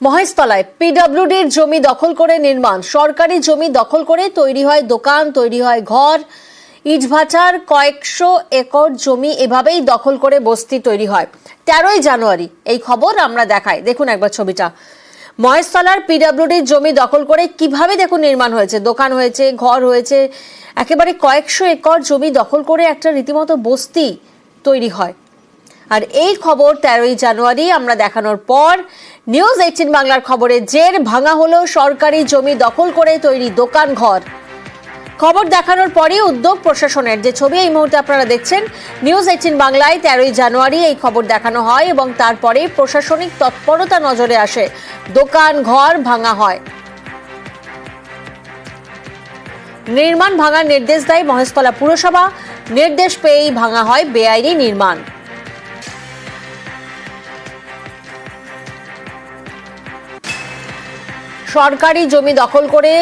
মহেশতলায় পিডব্লিউডির জমি দখল করে নির্মাণ, সরকারি জমি দখল করে তৈরি হয় দোকান, তৈরি হয় ঘর, ইটভাটার কয়েকশো একর জমি এভাবেই দখল করে বস্তি তৈরি হয়। 13ই জানুয়ারি এই খবর আমরা দেখাই, দেখুন একবার ছবিটা। মহেশতলার পিডব্লিউডির জমি দখল করে কিভাবে দেখুন নির্মাণ হয়েছে, দোকান হয়েছে, ঘর হয়েছে, একেবারে কয়েকশো একর জমি দখল করে একটা রীতিমতো বস্তি তৈরি হয়। আর এই খবর 13ই জানুয়ারি আমরা দেখানোর পর নিউজ 18 বাংলার খবরে জের ভাঙা হলো সরকারি জমি দখল করে তৈরি দোকান ঘর। খবর দেখানোর পরই উদ্যোগ প্রশাসনের, যে ছবি এই মুহূর্তে আপনারা দেখছেন নিউজ 18 বাংলায় 13ই জানুয়ারি এই খবর দেখানো হয় এবং তারপরে প্রশাসনিক তৎপরতা নজরে আসে, দোকান ঘর ভাঙা হয়। নির্মাণ ভাঙার নির্দেশ দেয় মহেশতলা পুরসভা, নির্দেশ পেয়েই ভাঙা হয় বেআইনি নির্মাণ। সরকারি জমি দখল করে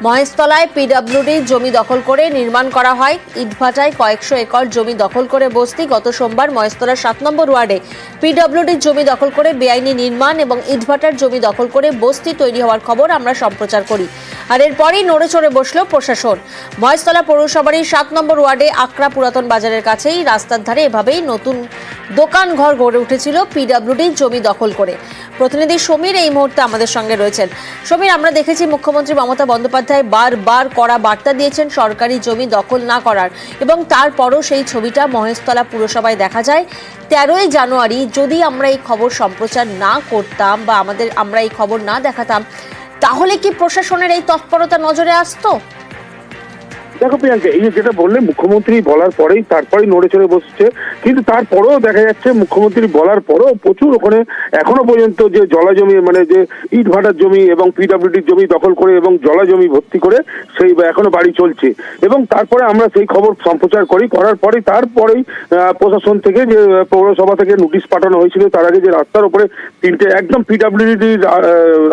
মহেশতলায় পিডব্লিউডি জমি দখল করে নির্মাণ করা হয় ইটভাটায় কয়েকশো একর জমি দখল করে বস্তি। গত সোমবার মহেশতলার 7 নম্বর ওয়ার্ডে পিডব্লিউডির জমি দখল করে বেআইনি নির্মাণ এবং ইটভাটার জমি দখল করে বস্তি তৈরি হওয়ার খবর আমরা সম্প্রচার করি। আর এরপরই নড়ে চড়ে বসল প্রশাসন। মহেশতলা পৌরসভারই 7 নম্বর ওয়ার্ডে আকরা পুরাতন বাজারের কাছেই রাস্তার ধারে এভাবেই নতুন দোকান ঘর গড়ে উঠেছিল পিডব্লিউডির জমি দখল করে। প্রতিনিধি সমীর এই মুহূর্তে আমাদের সঙ্গে রয়েছেন। সমীর, আমরা দেখেছি মুখ্যমন্ত্রী মমতা বন্দ্যোপাধ্যায় বারবার কড়া বার্তা দিয়েছেন সরকারি জমি দখল না করার, এবং তারপরও সেই ছবিটা মহেশতলা পুরসভায় দেখা যায়। 13ই জানুয়ারি যদি আমরা এই খবর সম্প্রচার না করতাম বা আমরা এই খবর না দেখাতাম, তাহলে কি প্রশাসনের এই তৎপরতা নজরে আসতো? দেখো প্রিয়াঙ্কা, এই যেটা বললে মুখ্যমন্ত্রী বলার পরেই তারপরেই নড়ে চড়ে বসছে, কিন্তু তারপরেও দেখা যাচ্ছে মুখ্যমন্ত্রী বলার পরেও প্রচুর ওখানে এখনো পর্যন্ত যে জলা জমি, মানে যে ইট ভাটার জমি এবং পিডব্লিউডির জমি দখল করে এবং জলা জমি ভর্তি করে সেই এখনো বাড়ি চলছে। এবং তারপরে আমরা সেই খবর সম্প্রচার করার পরেই তারপরেই প্রশাসন থেকে যে পৌরসভা থেকে নোটিশ পাঠানো হয়েছিল, তার আগে যে রাস্তার উপরে তিনটে একদম পিডব্লিউডির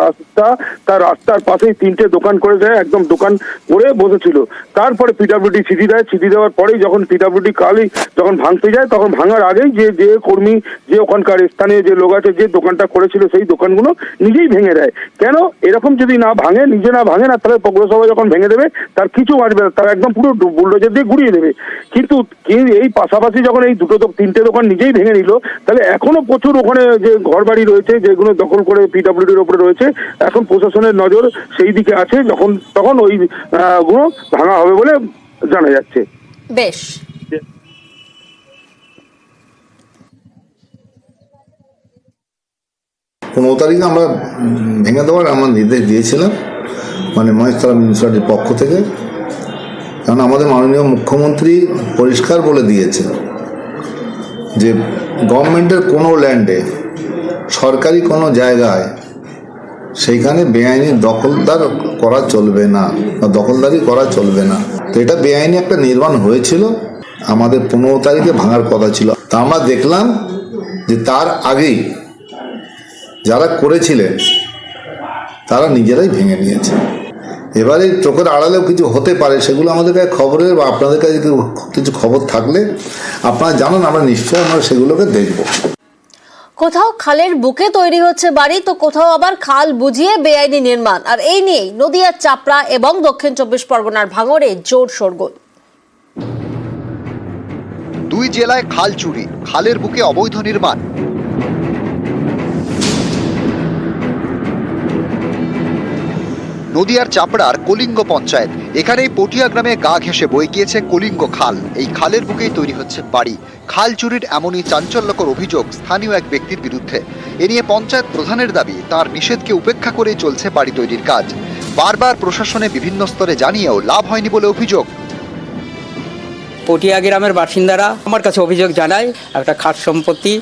রাস্তা, তার রাস্তার পাশেই তিনটে দোকান করে দেয়, একদম দোকান করে বসেছিল। তারপরে পিডব্লিউডি চিঠি দেয়, চিঠি দেওয়ার পরেই যখন পিডব্লিউডি কালই যখন ভাঙতে যায়, তখন ভাঙার আগেই যে কর্মী, যে ওখানকার স্থানীয় যে লোক আছে, যে দোকানটা করেছিল সেই দোকানগুলো নিজেই ভেঙে দেয়। কেন এরকম যদি না ভাঙে, নিজে না ভাঙে না, তাহলে পৌরসভা যখন ভেঙে দেবে তার কিছু বাঁচবে না, তার একদম পুরো বুলডোজার দিয়ে গুড়িয়ে দেবে। কিন্তু এই পাশাপাশি যখন এই তিনটে দোকান নিজেই ভেঙে নিল, তাহলে এখনো প্রচুর ওখানে যে ঘর বাড়ি রয়েছে যেগুলো দখল করে পিডব্লিউডির ওপরে রয়েছে, এখন প্রশাসনের নজর সেই দিকে আছে, তখন ওই গুলো ভাঙা হবে বলে জানা যাচ্ছে। বেশ, 15 তারিখে আমরা ভেঙে দেওয়ার আমার নির্দেশ দিয়েছিলাম, মানে মহেশতলা মিউনিসিপালিটির পক্ষ থেকে। কারণ আমাদের মাননীয় মুখ্যমন্ত্রী পরিষ্কার বলে দিয়েছে যে গভর্নমেন্টের কোনো ল্যান্ডে, সরকারি কোনো জায়গায় সেইখানে বেআইনি দখলদার করা চলবে না বা দখলদারি করা চলবে না। তো এটা বেআইনি একটা নির্মাণ হয়েছিল, আমাদের 15 তারিখে ভাঙার কথা ছিল। তা আমরা দেখলাম যে তার আগেই যারা করেছিলেন তারা নিজেরাই ভেঙে নিয়েছে। এবারে চোখের আড়ালেও কিছু হতে পারে, সেগুলো আমাদের কাছে খবরের বা আপনাদের কাছে কিছু খবর থাকলে আপনারা জানান, আমরা নিশ্চয়ই আমরা সেগুলোকে দেখব। কোথাও খালের বুকে তৈরি হচ্ছে বাড়ি, তো কোথাও আবার খাল বুঝিয়ে বেআইনি নির্মাণ। আর এই নিয়েই নদিয়ার চাপড়া এবং দক্ষিণ 24 পরগনার ভাঙড়ে জোর শোরগোল। দুই জেলায় খাল চুরি, খালের বুকে অবৈধ নির্মাণ। নদিয়ার চাপড়ার কলিঙ্গ পঞ্চায়েত, এখানেই পটিয়া গ্রামে গা ঘেঁষে বয়ে গিয়েছে কলিঙ্গ খাল। এই খালের বুকেই তৈরি হচ্ছে বাড়ি। খাল চুরির এমনই চাঞ্চল্যকর অভিযোগ স্থানীয় এক ব্যক্তির বিরুদ্ধে। এ নিয়ে পঞ্চায়েত প্রধানের দাবি, তার নিষেধকে উপেক্ষা করে চলছে বাড়ি তৈরির কাজ। বারবার প্রশাসনে বিভিন্ন স্তরে জানিয়েও লাভ হয়নি বলে অভিযোগ। পটিয়া গ্রামের বাসিন্দারা আমার কাছে অভিযোগ জানায়, একটা খাস সম্পত্তি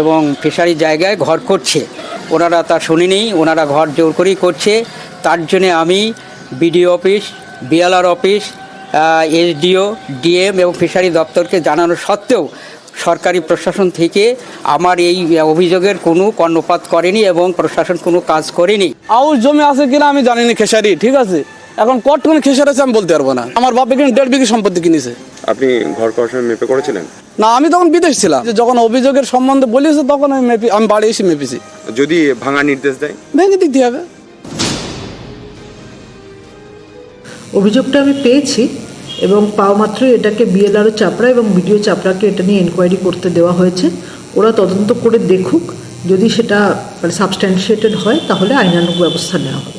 এবং ফিশারি জায়গায় ঘর করছে, ওনারা তা শুনিনি, ওনারা ঘর জোর করেই করছে। তার জন্যে আমি BDO office, BLR office, SDO, DM এবং ফিশারি দপ্তরকে জানানো সত্ত্বেও সরকারি প্রশাসন থেকে আমার এই অভিযোগের কোনো কর্ণপাত করেনি এবং প্রশাসন কোনো কাজ করেনি। আউশ জমি আছে কিনা আমি জানি না, খেসারি ঠিক আছে, এখন কতক্ষণ খেসারি আছে আমি বলতে পারবো না। আমার বাপ এখানে 1.5 বিঘা সম্পত্তি কিনেছে, আপনি ঘর করার সময় মেপে করেছিলেন? না, আমি তখন বিদেশ ছিলাম। যখন অভিযোগের সম্বন্ধে বলেছে তখন আমি বাড়ি এসে মেপেছি। যদি ভাঙার নির্দেশ দেয়? ভেঙে দিতে হবে। অভিযোগটা আমি পেয়েছি এবং পাওয়া মাত্রই এটাকে বিএলআরও চাপড়া এবং বিডিও চাপড়াকে এটা নিয়ে এনকোয়ারি করতে দেওয়া হয়েছে। ওরা তদন্ত করে দেখুক, যদি সেটা মানে সাবস্ট্যান্সিয়েটেড হয় তাহলে আইনানুগ ব্যবস্থা নেওয়া হবে।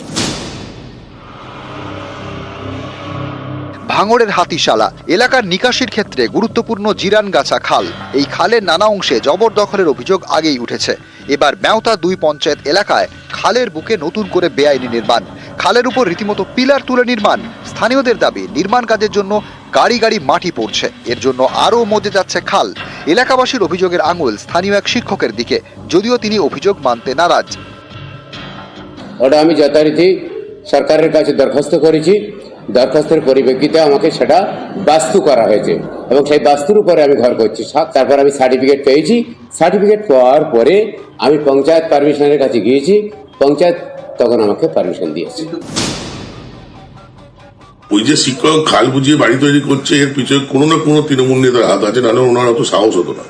ভাঙড়ের হাতিশালা এলাকার নিকাশির ক্ষেত্রে গুরুত্বপূর্ণ জিরানগাছা খাল। এই খালের নানা অংশে জবরদখলের অভিযোগ আগেই উঠেছে। এবার মেওতা 2 পঞ্চায়েত এলাকায় খালের বুকে নতুন করে বেআইনি নির্মাণ, খালের উপর রীতিমতো পিলার তুলে নির্মাণ। স্থানীয়দের দাবি, নির্মাণ কাজের জন্য গাড়ি গাড়ি মাটি পড়ছে, এর জন্য আরও মজে যাচ্ছে খাল। এলাকাবাসীর অভিযোগের আঙুল স্থানীয় এক শিক্ষকের দিকে, যদিও তিনি অভিযোগ মানতে নারাজ। ওটা আমি যথারীতি সরকারের কাছে দরখাস্ত করেছি। দরখাস্তের পরিপ্রেক্ষিতে আমাকে সেটা বাস্তু করা হয়েছে এবং সেই বাস্তুর উপরে আমি ঘর করছি। তারপর আমি সার্টিফিকেট পেয়েছি। সার্টিফিকেট পাওয়ার পরে আমি পঞ্চায়েত পারমিশনের কাছে গিয়েছি। পঞ্চায়েত তখন আমাকে পারমিশন দিয়েছে। ওই যে শিক্ষক খাল বুঝিয়ে বাড়ি তৈরি করছে, এর পিছনে কোনো না কোনো তৃণমূল নেতার হাত আছে, নাহলে ওনার অত সাহস হতো না।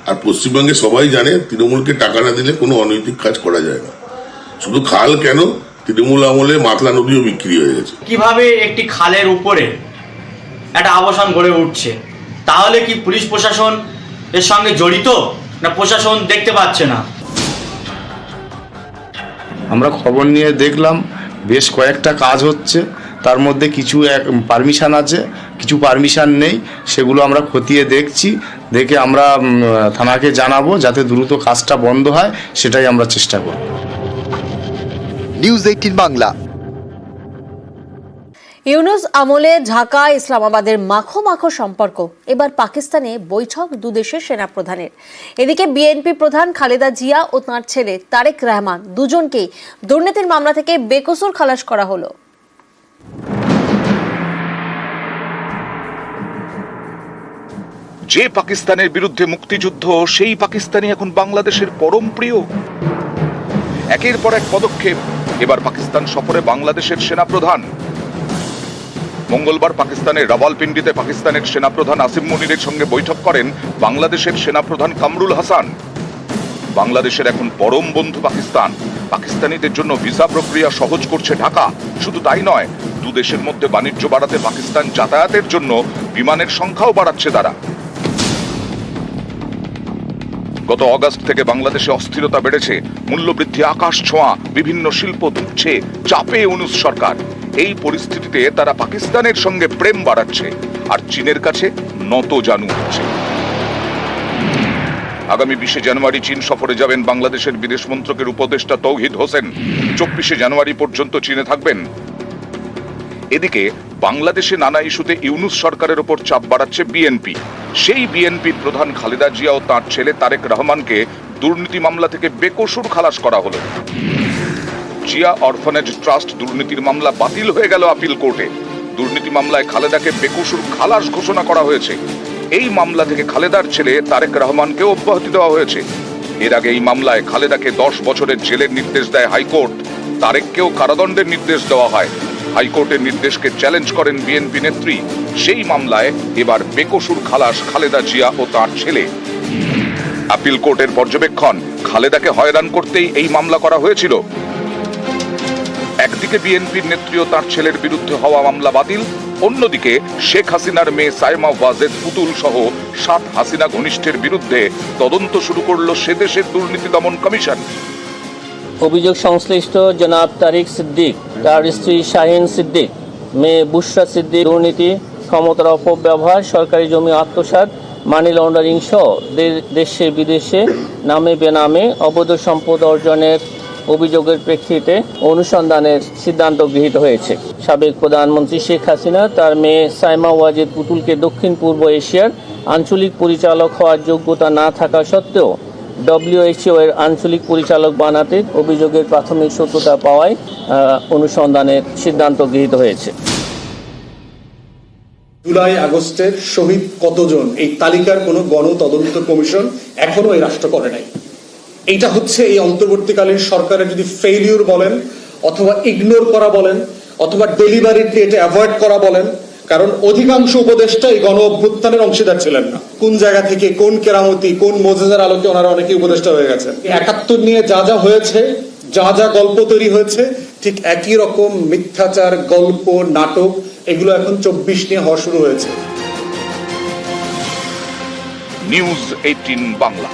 আর পশ্চিমবঙ্গে সবাই জানে তৃণমূলকে টাকা না দিলে কোনো অনৈতিক কাজ করা যায় না। শুধু খাল কেন, তৃণমূল আমলে মাতলা নদীও বিক্রি হয়ে গেছে। কিভাবে একটি খালের উপরে একটা আবাসন গড়ে উঠছে, তাহলে কি পুলিশ প্রশাসন এর সঙ্গে জড়িত, না প্রশাসন দেখতে পাচ্ছে না? আমরা খবর নিয়ে দেখলাম বেশ কয়েকটা কাজ হচ্ছে, তার মধ্যে কিছু পারমিশন আছে, কিছু পারমিশন নেই। সেগুলো আমরা খতিয়ে দেখছি, দেখে আমরা থানাকে জানাবো যাতে দ্রুত কাজটা বন্ধ হয়, সেটাই আমরা চেষ্টা করব। নিউজ 18 বাংলা। ইউনূস আমলে ঢাকা ইসলামাবাদের মাখো মাখো সম্পর্ক, এবার পাকিস্তানে বৈঠক দুদেশের সেনাপ্রধানের। এদিকে বিএনপি প্রধান খালেদা জিয়া ও তাঁর ছেলে তারেক রহমান দুজনকেই দুর্নীতির মামলা থেকে বেকসুর খালাস করা হলো। যে পাকিস্তানের বিরুদ্ধে মুক্তিযুদ্ধ, সেই পাকিস্তানি এখন বাংলাদেশের পরম প্রিয়। একের পর এক পদক্ষেপ। এবার পাকিস্তান সফরে বাংলাদেশের সেনাপ্রধান। মঙ্গলবার পাকিস্তানের রাওয়ালপিন্ডিতে পাকিস্তানের সেনাপ্রধান আসিম মুনিরের সঙ্গে বৈঠক করেন বাংলাদেশের সেনাপ্রধান কামরুল হাসান। বাংলাদেশের এখন পরম বন্ধু পাকিস্তান। পাকিস্তানিদের জন্য ভিসা প্রক্রিয়া সহজ করছে ঢাকা। শুধু তাই নয়, দুদেশের মধ্যে বাণিজ্য বাড়াতে পাকিস্তান যাতায়াতের জন্য বিমানের সংখ্যাও বাড়াচ্ছে তারা। গত অগাস্ট থেকে বাংলাদেশে অস্থিরতা বেড়েছে, মূল্যবৃদ্ধি আকাশ ছোঁয়া, বিভিন্ন শিল্প ধুঁকছে, চাপে ইউনূস সরকার। এই পরিস্থিতিতে তারা পাকিস্তানের সঙ্গে প্রেম বাড়াচ্ছে আর চীনের কাছে নত জানু হচ্ছে। আগামী 20 জানুয়ারি চীন সফরে যাবেন বাংলাদেশের বিদেশ মন্ত্রকের উপদেষ্টা তৌহিদ হোসেন। 24 জানুয়ারি পর্যন্ত চীনে থাকবেন। এদিকে বাংলাদেশে নানা ইস্যুতে ইউনূস সরকারের উপর চাপ বাড়াচ্ছে বিএনপি। সেই বিএনপির প্রধান খালেদা জিয়া ও তাঁর ছেলে তারেক রহমানকে দুর্নীতি মামলা থেকে বেকসুর খালাস করা হলো। জিয়া অরফানেজ ট্রাস্ট দুর্নীতির মামলা বাতিল হয়ে গেল আপিল কোর্টে। দুর্নীতি মামলায় খালেদাকে বেকসুর খালাস ঘোষণা করা হয়েছে। এই মামলা থেকে খালেদার ছেলে তারেক রহমানকে অব্যাহতি দেওয়া হয়েছে। এর আগে এই মামলায় খালেদাকে 10 বছরের জেলের নির্দেশ দেয় হাইকোর্ট। তারেককেও কারাদণ্ডের নির্দেশ দেওয়া হয়। হাইকোর্টের নির্দেশকে চ্যালেঞ্জ করেন বিএনপি নেত্রী। সেই মামলায় এবার বেকসুর খালাস খালেদা জিয়া ও তার ছেলে। আপিল কোর্টের পর্যবেক্ষণ, খালেদাকে হয়রান করতেই এই মামলা করা হয়েছিল। একদিকে বিএনপির নেত্রী ও তার ছেলের বিরুদ্ধে হওয়া মামলা বাতিল, অন্যদিকে শেখ হাসিনার মেয়ে সাইমা ওয়াজেদ পুতুল সহ 7 হাসিনা ঘনিষ্ঠের বিরুদ্ধে তদন্ত শুরু করলো সে দেশের দুর্নীতি দমন কমিশন। অভিযোগ সংশ্লিষ্ট জনাব তারিক সিদ্দিক, তার স্ত্রী শাহিন সিদ্দিক, মেয়ে বুশরা সিদ্দিক দুর্নীতি, ক্ষমতার অপব্যবহার, সরকারি জমি আত্মসাৎ, মানি লন্ডারিং সহ দেশে বিদেশে নামে বেনামে অবৈধ সম্পদ অর্জনের অভিযোগের প্রেক্ষিতে অনুসন্ধানের সিদ্ধান্ত গৃহীত হয়েছে। সাবেক প্রধানমন্ত্রী শেখ হাসিনা তার মেয়ে সাইমা ওয়াজেদ পুতুলকে দক্ষিণ পূর্ব এশিয়ার আঞ্চলিক পরিচালক হওয়ার যোগ্যতা না থাকা সত্ত্বেও WHO এর আঞ্চলিক পরিচালক বানাতে অভিযোগের প্রাথমিক সত্যতা পাওয়ায় অনুসন্ধানের সিদ্ধান্ত গৃহীত হয়েছে। জুলাই আগস্টের শহীদ কতজন, এই তালিকার কোনো গণতদন্ত কমিশন এখনো এই রাষ্ট্র করে নাই। এইটা হচ্ছে এই অন্তর্বর্তীকালীন সরকারের যদি ফেইলিউর বলেন, অথবা ইগনোর করা বলেন, অথবা ডেলিভারিটলি এটা অ্যাভয়েড করা বলেন, কারণ অধিকাংশ উপদেষ্টা এই গণ অভ্যুত্থানের অংশীদার ছিলেন না। কোন জায়গা থেকে কোন কেরামতি কোন মোজেজার আলোকে ওনারা অনেকেই উপদেষ্টা হয়ে গেছেন। ৭১ নিয়ে যা যা হয়েছে, যা যা গল্প তৈরি হয়েছে, ঠিক একই রকম মিথ্যাচার গল্প নাটক এগুলো এখন ২৪ নিয়ে হওয়া শুরু হয়েছে। নিউজ 18 বাংলা।